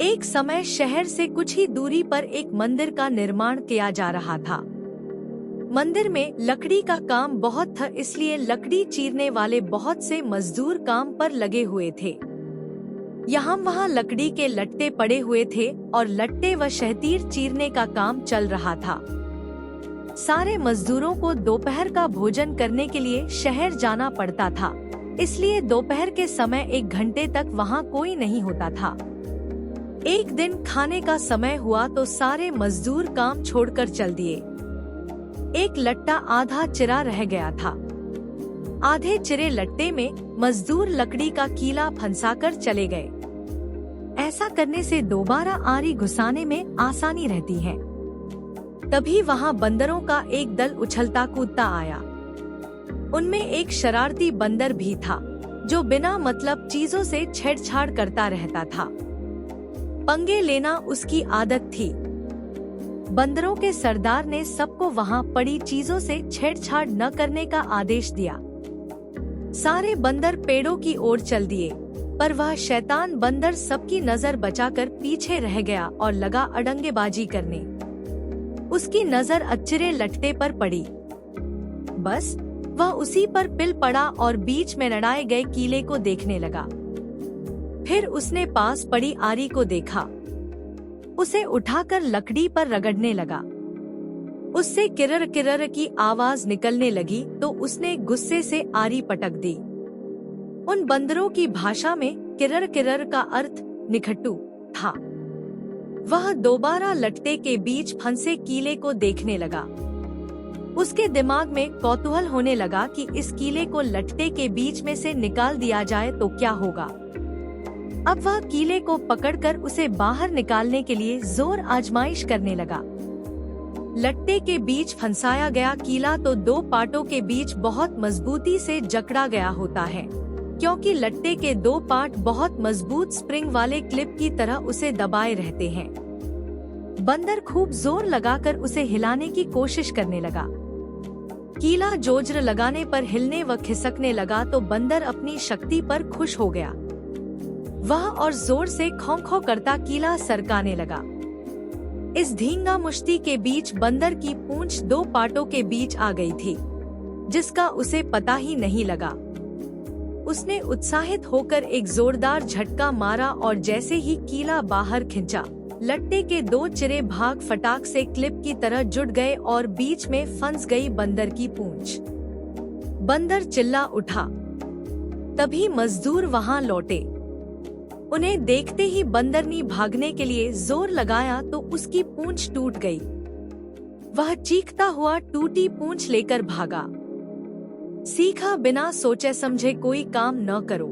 एक समय शहर से कुछ ही दूरी पर एक मंदिर का निर्माण किया जा रहा था। मंदिर में लकड़ी का काम बहुत था, इसलिए लकड़ी चीरने वाले बहुत से मजदूर काम पर लगे हुए थे। यहाँ वहाँ लकड़ी के लट्टे पड़े हुए थे और लट्टे व शहतीर चीरने का काम चल रहा था। सारे मजदूरों को दोपहर का भोजन करने के लिए शहर जाना पड़ता था, इसलिए दोपहर के समय 1 घंटे तक वहाँ कोई नहीं होता था। एक दिन खाने का समय हुआ तो सारे मजदूर काम छोड़कर चल दिए। एक लट्टा आधा चिरा रह गया था। आधे चिरे लट्टे में मजदूर लकड़ी का कीला फंसाकर चले गए। ऐसा करने से दोबारा आरी घुसाने में आसानी रहती है। तभी वहाँ बंदरों का एक दल उछलता कूदता आया। उनमें एक शरारती बंदर भी था, जो बिना मतलब चीजों से छेड़छाड़ करता रहता था। पंगे लेना उसकी आदत थी। बंदरों के सरदार ने सबको वहाँ पड़ी चीजों से छेड़छाड़ न करने का आदेश दिया। सारे बंदर पेड़ों की ओर चल दिए, पर वह शैतान बंदर सबकी नजर बचाकर पीछे रह गया और लगा अड़ंगेबाजी करने। उसकी नजर अच्चरे लट्टे पर पड़ी। बस वह उसी पर पिल पड़ा और बीच में लड़ाए गए कीले को देखने लगा। फिर उसने पास पड़ी आरी को देखा। उसे उठाकर लकड़ी पर रगड़ने लगा। उससे किरर किरर की आवाज निकलने लगी तो उसने गुस्से से आरी पटक दी। उन बंदरों की भाषा में किरर किरर का अर्थ निखट्टू था। वह दोबारा लट्टे के बीच फंसे कीले को देखने लगा। उसके दिमाग में कौतूहल होने लगा कि इस कीले को लट्टे के बीच में से निकाल दिया जाए तो क्या होगा। अब वह कीले को पकड़कर उसे बाहर निकालने के लिए जोर आजमाइश करने लगा। लट्टे के बीच फंसाया गया कीला तो 2 पार्टों के बीच बहुत मजबूती से जकड़ा गया होता है, क्योंकि लट्टे के 2 पार्ट बहुत मजबूत स्प्रिंग वाले क्लिप की तरह उसे दबाए रहते हैं। बंदर खूब जोर लगाकर उसे हिलाने की कोशिश करने लगा। कीला जोर लगाने पर हिलने व खिसकने लगा तो बंदर अपनी शक्ति पर खुश हो गया। वह और जोर से खौं-खौं करता कीला सरकाने लगा। इस धींगा मुश्ती के बीच बंदर की पूंछ 2 पार्टों के बीच आ गई थी, जिसका उसे पता ही नहीं लगा। उसने उत्साहित होकर एक जोरदार झटका मारा और जैसे ही कीला बाहर खिंचा, लट्टे के 2 चिरे भाग फटाक से क्लिप की तरह जुड़ गए और बीच में फंस गई बंदर की पूंछ। बंदर चिल्ला उठा। तभी मजदूर वहां लौटे। उन्हें देखते ही बंदर ने भागने के लिए जोर लगाया तो उसकी पूंछ टूट गई। वह चीखता हुआ टूटी पूंछ लेकर भागा। सीखा बिना सोचे समझे कोई काम न करो।